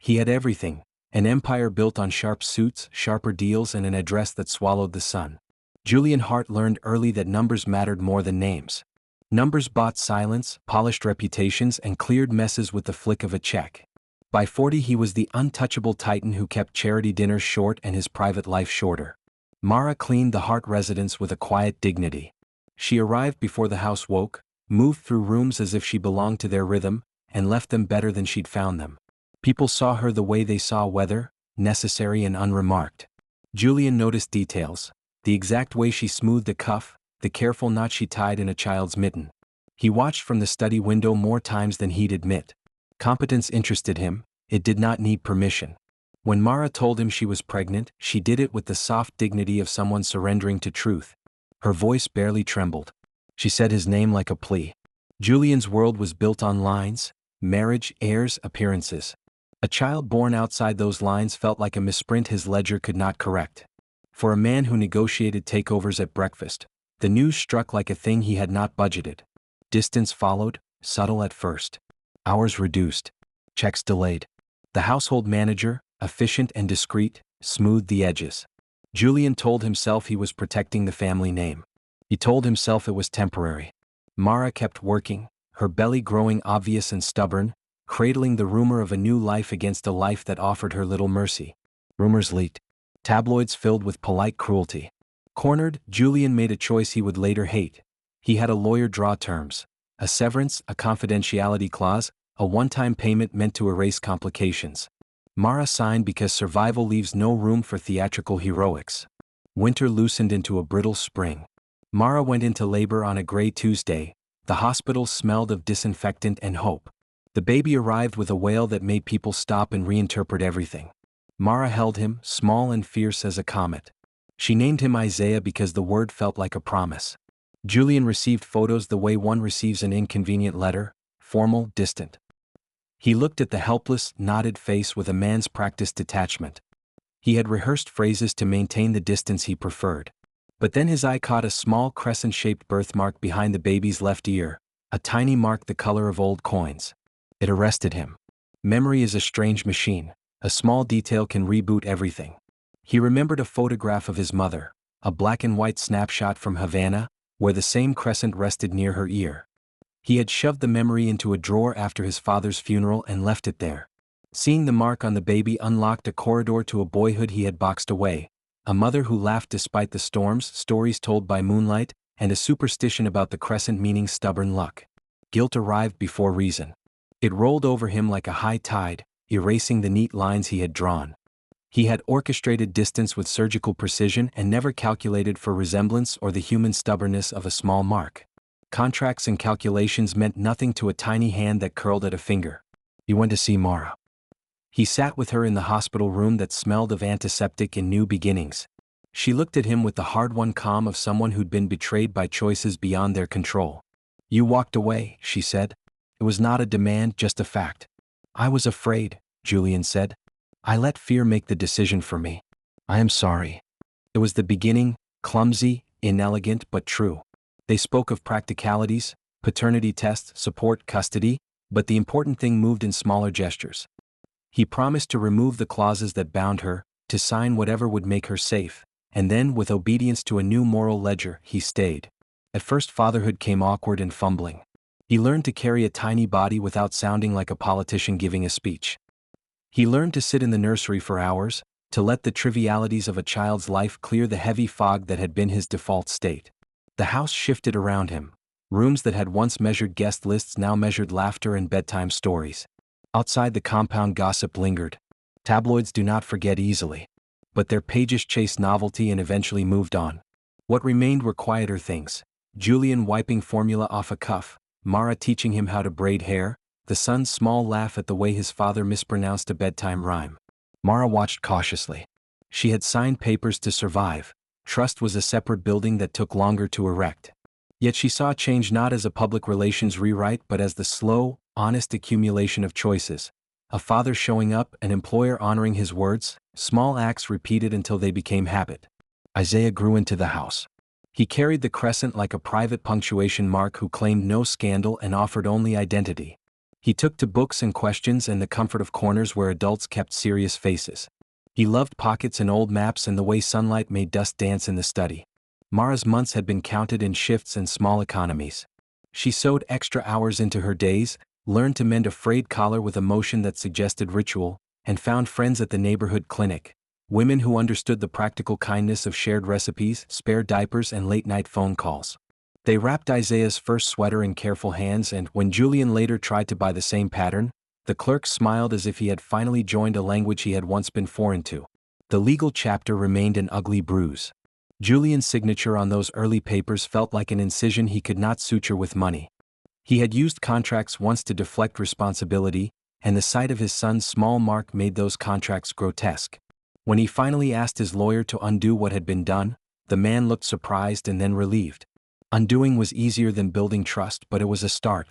He had everything: an empire built on sharp suits, sharper deals, and an address that swallowed the sun. Julian Hart learned early that numbers mattered more than names. Numbers bought silence, polished reputations, and cleared messes with the flick of a check. By 40 he was the untouchable titan who kept charity dinners short and his private life shorter. Mara cleaned the Hart residence with a quiet dignity. She arrived before the house woke, moved through rooms as if she belonged to their rhythm, and left them better than she'd found them. People saw her the way they saw weather, necessary and unremarked. Julian noticed details: the exact way she smoothed a cuff, the careful knot she tied in a child's mitten. He watched from the study window more times than he'd admit. Competence interested him, it did not need permission. When Mara told him she was pregnant, she did it with the soft dignity of someone surrendering to truth. Her voice barely trembled. She said his name like a plea. Julian's world was built on lines: marriage, heirs, appearances. A child born outside those lines felt like a misprint his ledger could not correct. For a man who negotiated takeovers at breakfast, the news struck like a thing he had not budgeted. Distance followed, subtle at first. Hours reduced. Checks delayed. The household manager, efficient and discreet, smoothed the edges. Julian told himself he was protecting the family name. He told himself it was temporary. Mara kept working, her belly growing obvious and stubborn, cradling the rumor of a new life against a life that offered her little mercy. Rumors leaked. Tabloids filled with polite cruelty. Cornered, Julian made a choice he would later hate. He had a lawyer draw terms: a severance, a confidentiality clause, a one-time payment meant to erase complications. Mara signed because survival leaves no room for theatrical heroics. Winter loosened into a brittle spring. Mara went into labor on a gray Tuesday. The hospital smelled of disinfectant and hope. The baby arrived with a wail that made people stop and reinterpret everything. Mara held him, small and fierce as a comet. She named him Isaiah because the word felt like a promise. Julian received photos the way one receives an inconvenient letter: formal, distant. He looked at the helpless, knotted face with a man's practiced detachment. He had rehearsed phrases to maintain the distance he preferred. But then his eye caught a small crescent-shaped birthmark behind the baby's left ear, a tiny mark the color of old coins. It arrested him. Memory is a strange machine. A small detail can reboot everything. He remembered a photograph of his mother, a black-and-white snapshot from Havana, where the same crescent rested near her ear. He had shoved the memory into a drawer after his father's funeral and left it there. Seeing the mark on the baby unlocked a corridor to a boyhood he had boxed away: a mother who laughed despite the storms, stories told by moonlight, and a superstition about the crescent meaning stubborn luck. Guilt arrived before reason. It rolled over him like a high tide, erasing the neat lines he had drawn. He had orchestrated distance with surgical precision and never calculated for resemblance or the human stubbornness of a small mark. Contracts and calculations meant nothing to a tiny hand that curled at a finger. He went to see Mara. He sat with her in the hospital room that smelled of antiseptic and new beginnings. She looked at him with the hard-won calm of someone who'd been betrayed by choices beyond their control. "You walked away," she said. "It was not a demand, just a fact." "I was afraid," Julian said. "I let fear make the decision for me. I am sorry." It was the beginning, clumsy, inelegant but true. They spoke of practicalities: paternity test, support, custody, but the important thing moved in smaller gestures. He promised to remove the clauses that bound her, to sign whatever would make her safe, and then, with obedience to a new moral ledger, he stayed. At first fatherhood came awkward and fumbling. He learned to carry a tiny body without sounding like a politician giving a speech. He learned to sit in the nursery for hours, to let the trivialities of a child's life clear the heavy fog that had been his default state. The house shifted around him. Rooms that had once measured guest lists now measured laughter and bedtime stories. Outside the compound gossip lingered. Tabloids do not forget easily. But their pages chased novelty and eventually moved on. What remained were quieter things: Julian wiping formula off a cuff, Mara teaching him how to braid hair, the son's small laugh at the way his father mispronounced a bedtime rhyme. Mara watched cautiously. She had signed papers to survive. Trust was a separate building that took longer to erect. Yet she saw change not as a public relations rewrite but as the slow, honest accumulation of choices. A father showing up, an employer honoring his words, small acts repeated until they became habit. Isaiah grew into the house. He carried the crescent like a private punctuation mark who claimed no scandal and offered only identity. He took to books and questions and the comfort of corners where adults kept serious faces. He loved pockets and old maps and the way sunlight made dust dance in the study. Mara's months had been counted in shifts and small economies. She sewed extra hours into her days, learned to mend a frayed collar with a motion that suggested ritual, and found friends at the neighborhood clinic, women who understood the practical kindness of shared recipes, spare diapers, and late-night phone calls. They wrapped Isaiah's first sweater in careful hands, and when Julian later tried to buy the same pattern, the clerk smiled as if he had finally joined a language he had once been foreign to. The legal chapter remained an ugly bruise. Julian's signature on those early papers felt like an incision he could not suture with money. He had used contracts once to deflect responsibility, and the sight of his son's small mark made those contracts grotesque. When he finally asked his lawyer to undo what had been done, the man looked surprised and then relieved. Undoing was easier than building trust, but it was a start.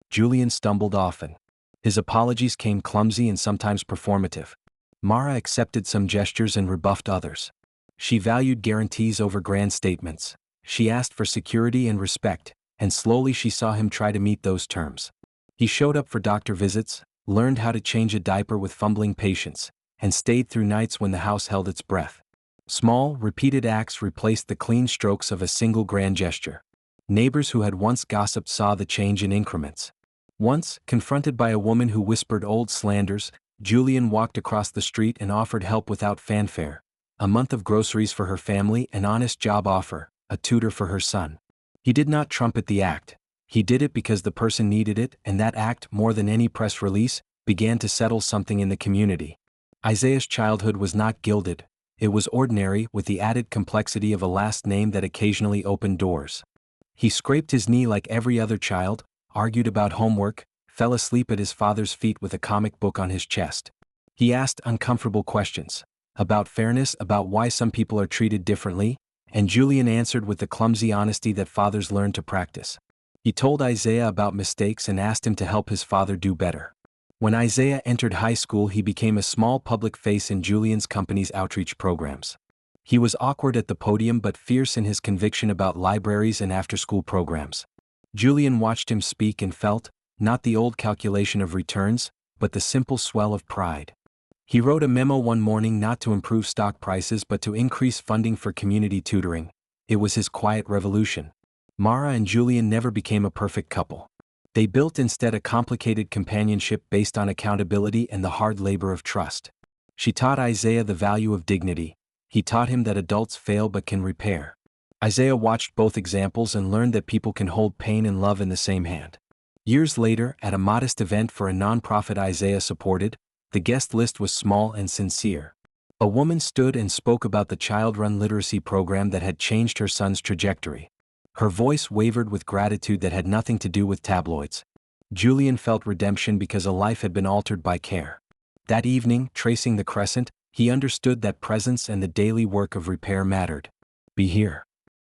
Julian stumbled often. His apologies came clumsy and sometimes performative. Mara accepted some gestures and rebuffed others. She valued guarantees over grand statements. She asked for security and respect, and slowly she saw him try to meet those terms. He showed up for doctor visits, learned how to change a diaper with fumbling patience, and stayed through nights when the house held its breath. Small, repeated acts replaced the clean strokes of a single grand gesture. Neighbors who had once gossiped saw the change in increments. Once, confronted by a woman who whispered old slanders, Julian walked across the street and offered help without fanfare. A month of groceries for her family, an honest job offer, a tutor for her son. He did not trumpet the act. He did it because the person needed it, and that act, more than any press release, began to settle something in the community. Isaiah's childhood was not gilded. It was ordinary, with the added complexity of a last name that occasionally opened doors. He scraped his knee like every other child, argued about homework, fell asleep at his father's feet with a comic book on his chest. He asked uncomfortable questions. About fairness, about why some people are treated differently, and Julian answered with the clumsy honesty that fathers learn to practice. He told Isaiah about mistakes and asked him to help his father do better. When Isaiah entered high school, he became a small public face in Julian's company's outreach programs. He was awkward at the podium but fierce in his conviction about libraries and after-school programs. Julian watched him speak and felt, not the old calculation of returns, but the simple swell of pride. He wrote a memo one morning not to improve stock prices but to increase funding for community tutoring. It was his quiet revolution. Mara and Julian never became a perfect couple. They built instead a complicated companionship based on accountability and the hard labor of trust. She taught Isaiah the value of dignity. He taught him that adults fail but can repair. Isaiah watched both examples and learned that people can hold pain and love in the same hand. Years later, at a modest event for a nonprofit Isaiah supported, the guest list was small and sincere. A woman stood and spoke about the child-run literacy program that had changed her son's trajectory. Her voice wavered with gratitude that had nothing to do with tabloids. Julian felt redemption because a life had been altered by care. That evening, tracing the crescent, he understood that presence and the daily work of repair mattered. Be here.